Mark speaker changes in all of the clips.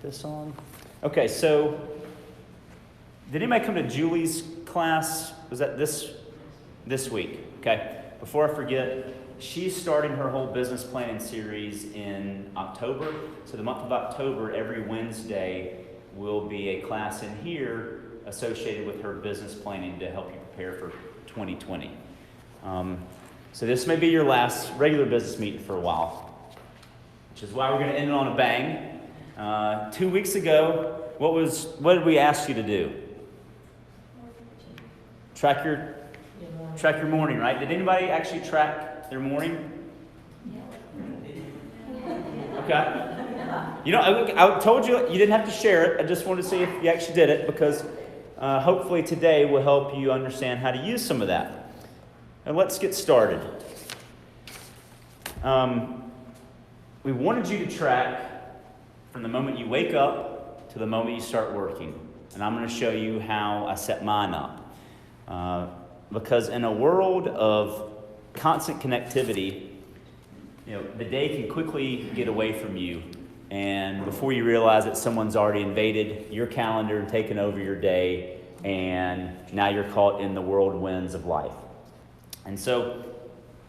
Speaker 1: this on. Okay, so did anybody come to Julie's class? Was that this week? Okay. Before I forget, she's starting her whole business planning series in October. So the month of October, every Wednesday, will be a class in here associated with her business planning to help you prepare for 2020. So this may be your last regular business meeting for a while, which is why we're going to end it on a bang. 2 weeks ago, what did we ask you to do? Track your morning, right? Did anybody actually track their morning? Okay. You know, I told you you didn't have to share it. I just wanted to see if you actually did it, because hopefully today will help you understand how to use some of that. And let's get started. We wanted you to track from the moment you wake up to the moment you start working. And I'm going to show you how I set mine up. Because in a world of constant connectivity, the day can quickly get away from you. And before you realize it, someone's already invaded your calendar and taken over your day. And now you're caught in the whirlwinds of life. And so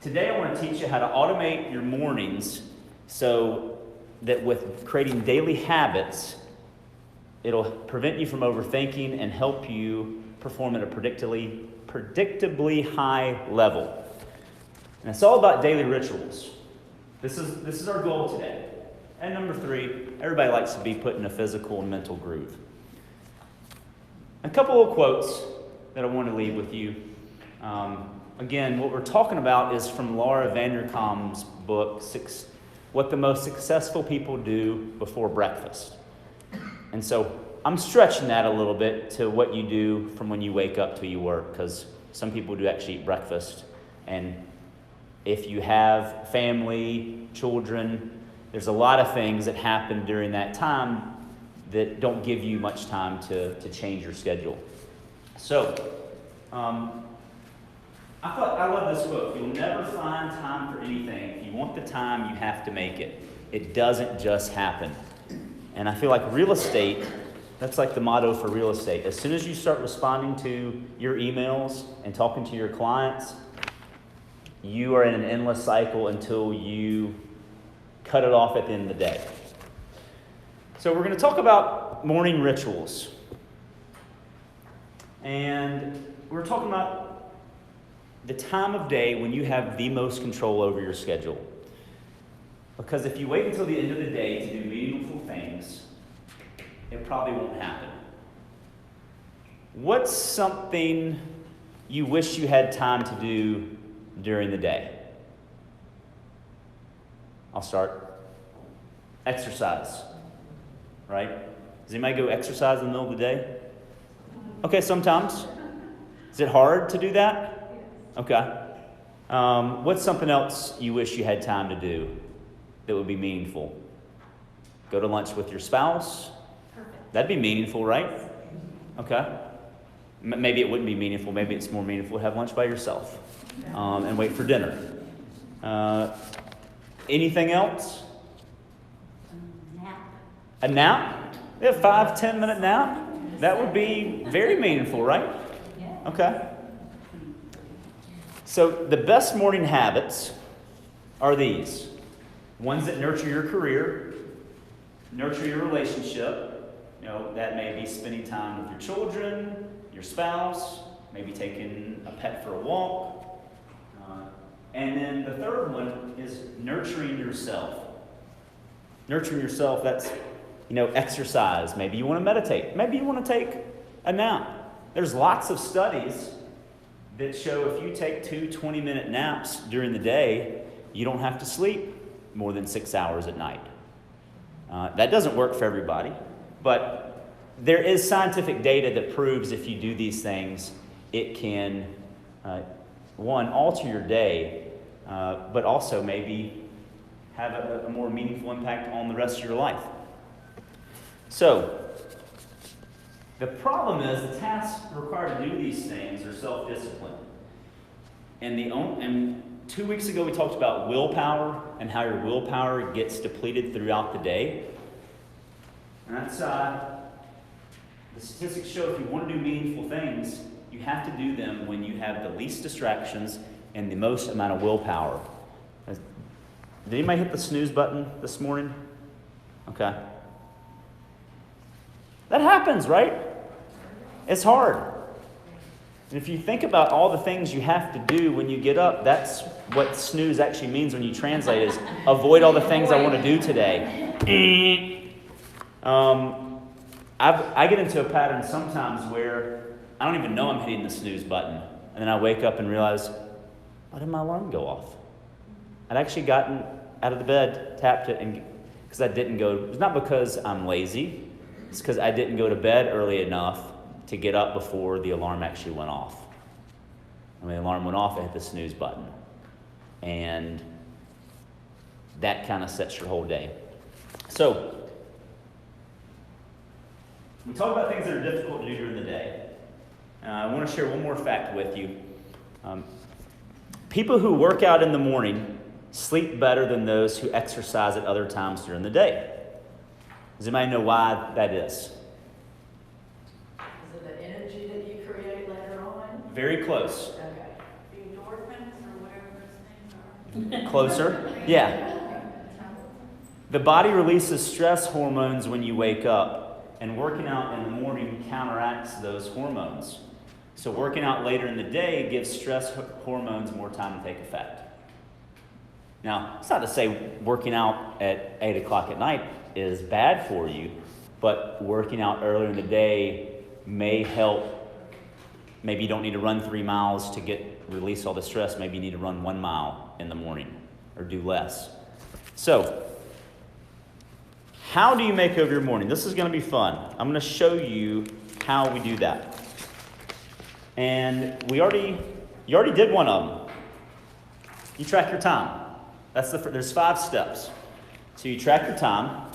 Speaker 1: today I want to teach you how to automate your mornings so that with creating daily habits, it'll prevent you from overthinking and help you perform at a predictably high level. And it's all about daily rituals. This is our goal today. And number 3, everybody likes to be put in a physical and mental groove. A couple of quotes that I want to leave with you. Again, what we're talking about is from Laura Vanderkam's book, What the Most Successful People Do Before Breakfast. And so I'm stretching that a little bit to what you do from when you wake up till you work, because some people do actually eat breakfast. And if you have family, children, there's a lot of things that happen during that time that don't give you much time to change your schedule. So, I love this book. You'll never find time for anything. If you want the time, you have to make it. It doesn't just happen. And I feel like real estate, that's like the motto for real estate. As soon as you start responding to your emails and talking to your clients, you are in an endless cycle until you cut it off at the end of the day. So we're going to talk about morning rituals. And we're talking about the time of day when you have the most control over your schedule. Because if you wait until the end of the day to do meaningful things, it probably won't happen. What's something you wish you had time to do during the day? I'll start. Exercise. Right? Does anybody go exercise in the middle of the day? Okay, sometimes. Is it hard to do that? Okay. What's something else you wish you had time to do that would be meaningful? Go to lunch with your spouse? Perfect. That'd be meaningful, right? Okay. Maybe it wouldn't be meaningful. Maybe it's more meaningful to have lunch by yourself and wait for dinner. Anything else?
Speaker 2: Nap.
Speaker 1: A nap? Yeah, 5-10 minute nap? That would be very meaningful, right?
Speaker 2: Yeah.
Speaker 1: Okay. So the best morning habits are these. Ones that nurture your career, nurture your relationship. That may be spending time with your children, your spouse, maybe taking a pet for a walk. And then the third one is nurturing yourself. Nurturing yourself, that's, exercise. Maybe you want to meditate. Maybe you want to take a nap. There's lots of studies that show if you take 2 20-minute naps during the day, you don't have to sleep more than 6 hours at night. That doesn't work for everybody, but there is scientific data that proves if you do these things, it can, one, alter your day, but also maybe have a more meaningful impact on the rest of your life. So, the problem is the tasks required to do these things are self-discipline. And 2 weeks ago we talked about willpower and how your willpower gets depleted throughout the day. And that's, the statistics show if you want to do meaningful things, you have to do them when you have the least distractions and the most amount of willpower. Did anybody hit the snooze button this morning? Okay. That happens, right? It's hard. And if you think about all the things you have to do when you get up, that's what snooze actually means when you translate it, is avoid all the things I want to do today. I get into a pattern sometimes where I don't even know I'm hitting the snooze button. And then I wake up and realize, why did my alarm go off? I'd actually gotten out of the bed, tapped it, and because I didn't go, it's not because I'm lazy, it's because I didn't go to bed early enough to get up before the alarm actually went off. And when the alarm went off, I hit the snooze button. And that kind of sets your whole day. So, we talk about things that are difficult to do during the day. I want to share one more fact with you. People who work out in the morning sleep better than those who exercise at other times during the day. Does anybody know why that is?
Speaker 2: Is it the energy that you create later on?
Speaker 1: Very close.
Speaker 2: Okay.
Speaker 3: The endorphins or whatever those things are.
Speaker 1: Closer? Yeah. The body releases stress hormones when you wake up, and working out in the morning counteracts those hormones. So working out later in the day gives stress hormones more time to take effect. Now, it's not to say working out at 8 o'clock at night is bad for you, but working out earlier in the day may help. Maybe you don't need to run 3 miles to release all the stress. Maybe you need to run 1 mile in the morning or do less. So, how do you make over your morning? This is going to be fun. I'm going to show you how we do that. And you already did one of them. You track your time. There's 5 steps. So you track your time,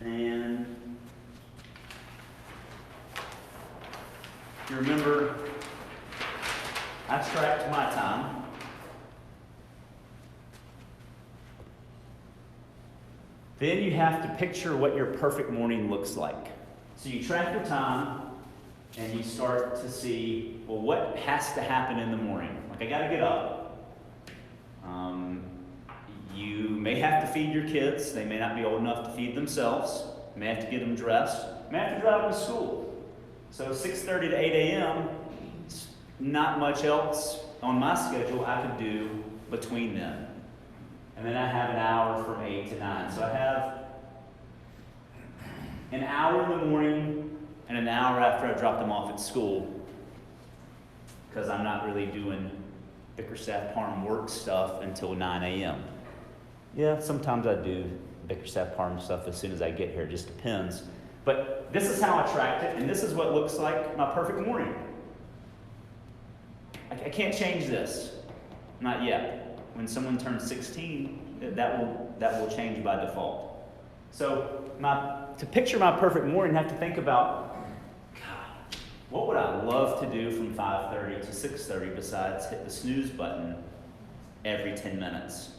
Speaker 1: and you remember, I tracked my time. Then you have to picture what your perfect morning looks like. So you track your time, and you start to see, well, what has to happen in the morning? Like, I got to get up. You may have to feed your kids. They may not be old enough to feed themselves. You may have to get them dressed. You may have to drive them to school. So 6:30 to 8 a.m., not much else on my schedule I could do between then. And then I have an hour from 8 to 9. So I have an hour in the morning and an hour after I drop them off at school, because I'm not really doing Bickerstaff Parm work stuff until 9 a.m. Yeah, sometimes I do Bickerstaff Parm stuff as soon as I get here. It just depends. But this is how I tracked it, and this is what looks like my perfect morning. I can't change this. Not yet. When someone turns 16, that will change by default. So to picture my perfect morning, I have to think about, God, what would I love to do from 5:30 to 6:30 besides hit the snooze button every 10 minutes?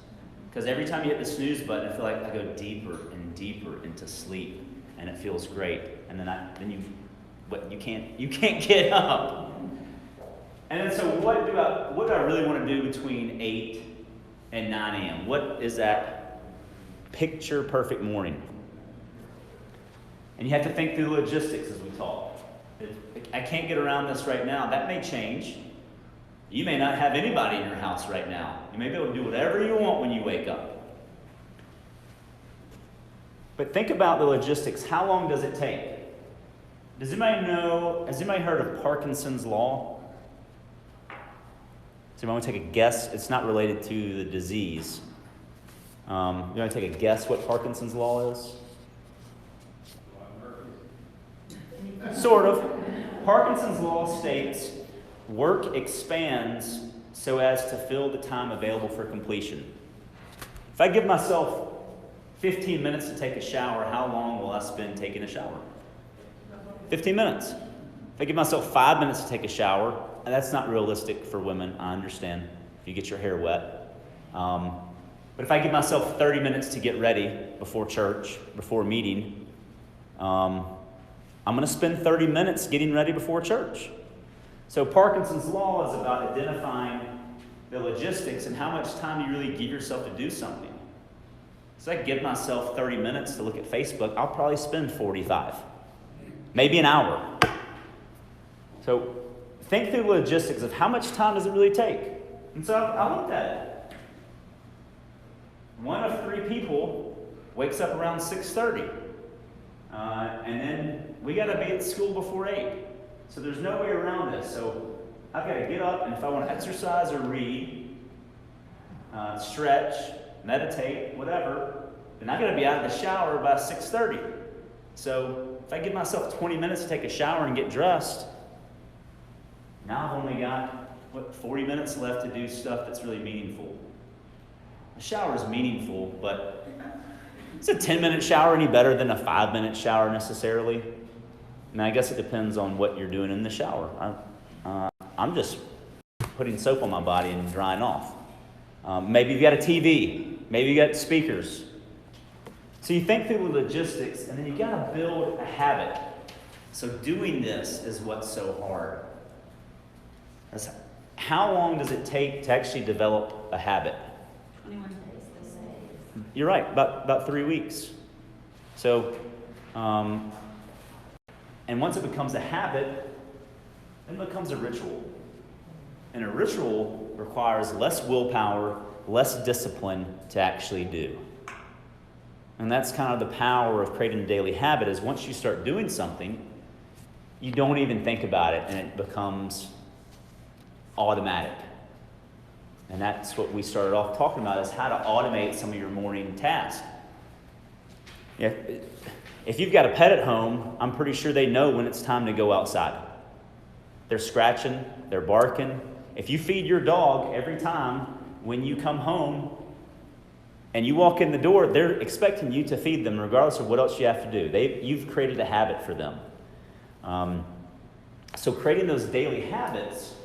Speaker 1: Because every time you hit the snooze button, I feel like I go deeper and deeper into sleep, and it feels great. And then you can't get up. And then so what do I really want to do between 8 and 9 a.m.? What is that picture perfect morning? And you have to think through the logistics as we talk. I can't get around this right now. That may change. You may not have anybody in your house right now. You may be able to do whatever you want when you wake up. But think about the logistics. How long does it take? Has anybody heard of Parkinson's law? Does anybody want to take a guess? It's not related to the disease. You want to take a guess what Parkinson's law is? Sort of. Parkinson's law states work expands so as to fill the time available for completion. If I give myself 15 minutes to take a shower, how long will I spend taking a shower? 15 minutes. If I give myself 5 minutes to take a shower, and that's not realistic for women, I understand, if you get your hair wet. But if I give myself 30 minutes to get ready before church, before a meeting, I'm going to spend 30 minutes getting ready before church. So Parkinson's law is about identifying the logistics and how much time you really give yourself to do something. So I give myself 30 minutes to look at Facebook. I'll probably spend 45, maybe an hour. So think through the logistics of how much time does it really take. And so I looked at it. 1 of 3 people wakes up around 6:30. And then we got to be at school before 8. So there's no way around this. So I've got to get up, and if I want to exercise or read, stretch, meditate, whatever, then I got to be out of the shower by 6:30. So if I give myself 20 minutes to take a shower and get dressed, now I've only got, 40 minutes left to do stuff that's really meaningful. A shower is meaningful, but is a 10-minute shower any better than a 5-minute shower necessarily? And I guess it depends on what you're doing in the shower. I'm just putting soap on my body and drying off. Maybe you've got a TV. Maybe you got speakers. So you think through the logistics, and then you got to build a habit. So doing this is what's so hard. How long does it take to actually develop a habit?
Speaker 3: 21 days, they say.
Speaker 1: You're right, about 3 weeks. So, and once it becomes a habit, then it becomes a ritual. And a ritual requires less willpower, less discipline to actually do. And that's kind of the power of creating a daily habit, is once you start doing something, you don't even think about it, and it becomes automatic. And that's what we started off talking about, is how to automate some of your morning tasks. Yeah, if you've got a pet at home, I'm pretty sure they know when it's time to go outside. They're scratching, they're barking. If you feed your dog every time when you come home and you walk in the door, they're expecting you to feed them regardless of what else you have to do. You've created a habit for them. So creating those daily habits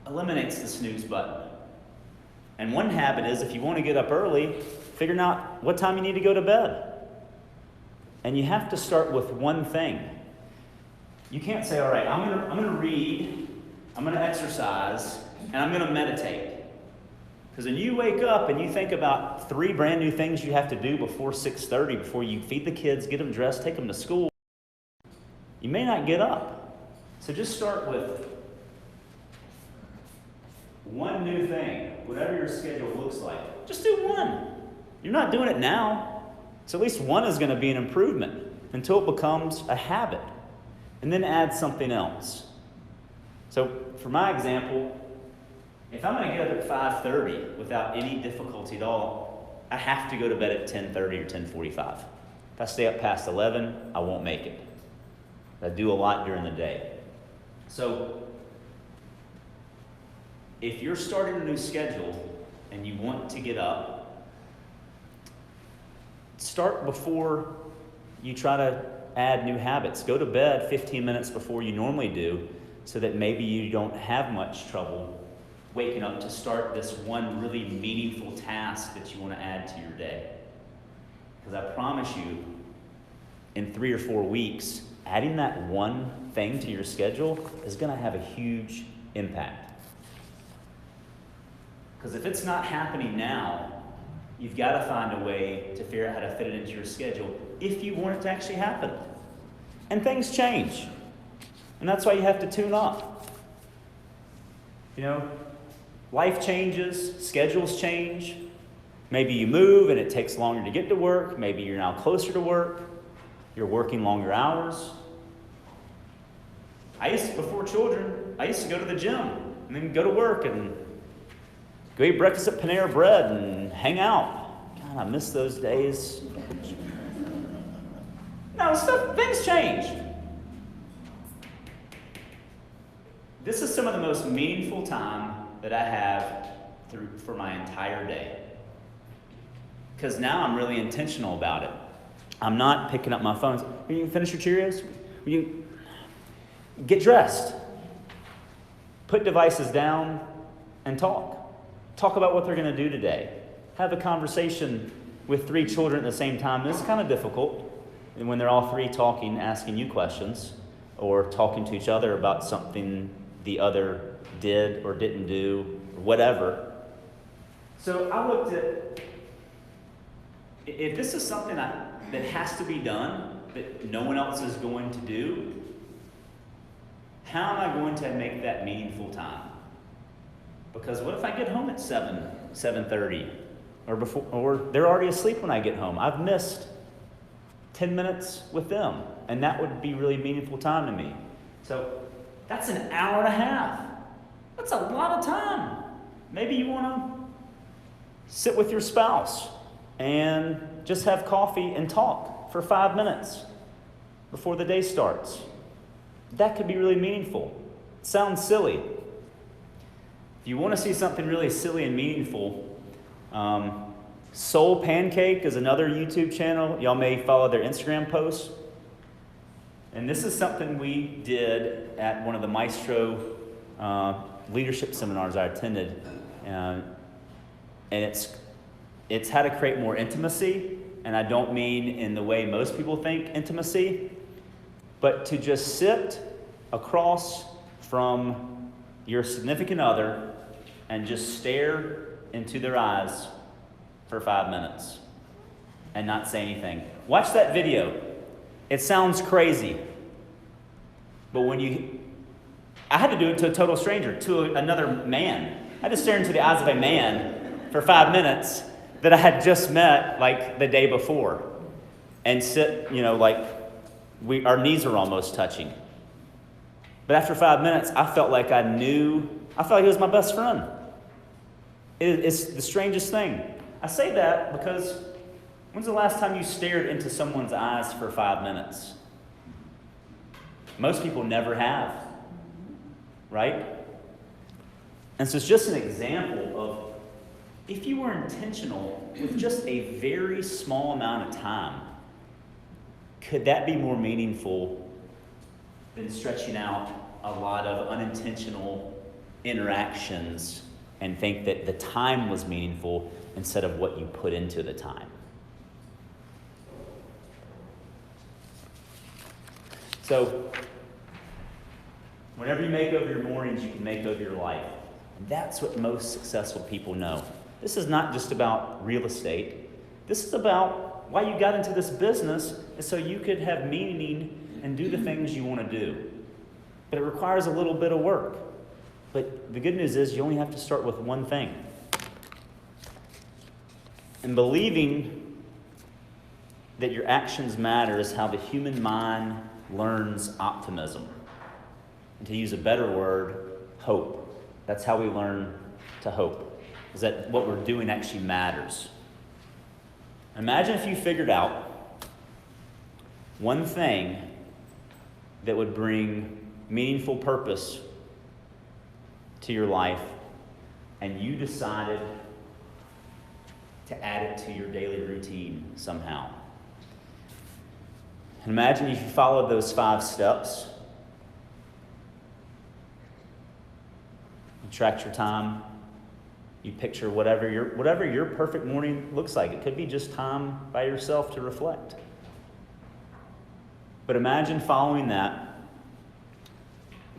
Speaker 1: eliminates the snooze button. And one habit is, if you want to get up early, figuring out what time you need to go to bed. And you have to start with one thing. You can't say, all right, I'm going to read, I'm going to exercise, and I'm going to meditate. Because when you wake up and you think about 3 brand new things you have to do before 6:30, before you feed the kids, get them dressed, take them to school, you may not get up. So just start with one new thing, whatever your schedule looks like. Just do one. You're not doing it now. So at least one is going to be an improvement until it becomes a habit. And then add something else. So for my example, if I'm going to get up at 5:30 without any difficulty at all, I have to go to bed at 10:30 or 10:45. If I stay up past 11, I won't make it. I do a lot during the day. So if you're starting a new schedule and you want to get up, start before you try to add new habits. Go to bed 15 minutes before you normally do, so that maybe you don't have much trouble waking up to start this one really meaningful task that you want to add to your day. Because I promise you, in 3 or 4 weeks, adding that one thing to your schedule is going to have a huge impact. Because if it's not happening now, you've got to find a way to figure out how to fit it into your schedule if you want it to actually happen. And things change. And that's why you have to tune up. You know, life changes, schedules change. Maybe you move and it takes longer to get to work. Maybe you're now closer to work. You're working longer hours. Before children, I used to go to the gym and then go to work and go eat breakfast at Panera Bread and hang out. God, I miss those days. No, things change. This is some of the most meaningful time that I have for my entire day. Because now I'm really intentional about it. I'm not picking up my phone. Will you finish your Cheerios? Will you get dressed? Put devices down and talk. Talk about what they're going to do today. Have a conversation with 3 children at the same time is kind of difficult. And when they're all 3 talking, asking you questions, or talking to each other about something the other did or didn't do, or whatever. So I looked at, if this is something that has to be done, that no one else is going to do, how am I going to make that meaningful time? Because what if I get home at 7:30, or before, or they're already asleep when I get home? I've missed 10 minutes with them, and that would be really meaningful time to me. So that's an hour and a half. That's a lot of time. Maybe you want to sit with your spouse and just have coffee and talk for 5 minutes before the day starts. That could be really meaningful. It sounds silly. If you want to see something really silly and meaningful, Soul Pancake is another YouTube channel. Y'all may follow their Instagram posts. And this is something we did at one of the Maestro leadership seminars I attended. And it's how to create more intimacy. And I don't mean in the way most people think intimacy, but to just sit across from your significant other and just stare into their eyes for 5 minutes and not say anything. Watch that video. It sounds crazy, but I had to do it to a total stranger, to another man. I had to stare into the eyes of a man for 5 minutes that I had just met like the day before, and sit, like our knees are almost touching. But after 5 minutes, I felt like he was my best friend. It's the strangest thing. I say that because when's the last time you stared into someone's eyes for 5 minutes? Most people never have, right? And so it's just an example of, if you were intentional with just a very small amount of time, could that be more meaningful than stretching out a lot of unintentional interactions and think that the time was meaningful instead of what you put into the time? So, whenever you make over your mornings, you can make over your life. And that's what most successful people know. This is not just about real estate. This is about why you got into this business, is so you could have meaning and do the things you want to do. But it requires a little bit of work. But the good news is you only have to start with one thing. And believing that your actions matter is how the human mind learns optimism. And to use a better word, hope. That's how we learn to hope. Is that what we're doing actually matters. Imagine if you figured out one thing that would bring meaningful purpose to your life, and you decided to add it to your daily routine somehow. And imagine if you followed those 5 steps. You tracked your time. You picture whatever your perfect morning looks like. It could be just time by yourself to reflect. But imagine following that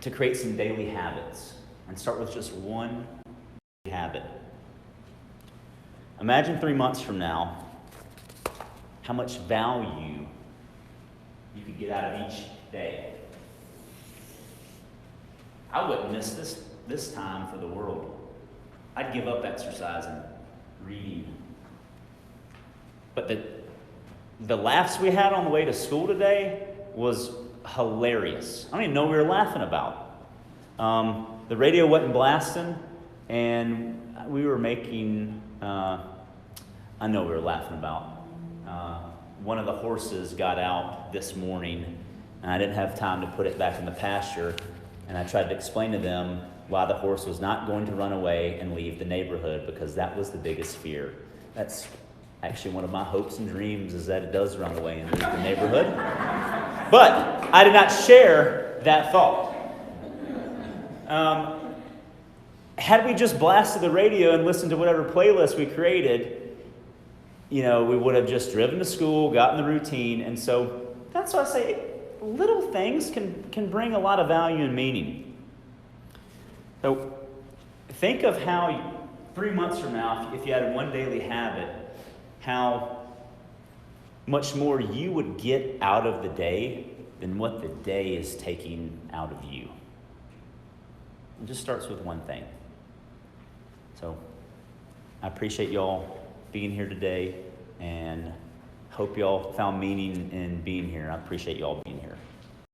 Speaker 1: to create some daily habits. And start with just one habit. Imagine 3 months from now how much value you could get out of each day. I wouldn't miss this time for the world. I'd give up exercise and reading. But the laughs we had on the way to school today was hilarious. I don't even know what we were laughing about. The radio wasn't blasting, and we were making, I know we were laughing about. One of the horses got out this morning, and I didn't have time to put it back in the pasture, and I tried to explain to them why the horse was not going to run away and leave the neighborhood, because that was the biggest fear. That's actually one of my hopes and dreams, is that it does run away and leave the neighborhood. But I did not share that thought. Had we just blasted the radio and listened to whatever playlist we created, we would have just driven to school, gotten the routine. And so that's why I say little things can bring a lot of value and meaning. So think of how 3 months from now, if you had one daily habit, how much more you would get out of the day than what the day is taking out of you. It just starts with one thing. So I appreciate y'all being here today and hope y'all found meaning in being here. I appreciate y'all being here.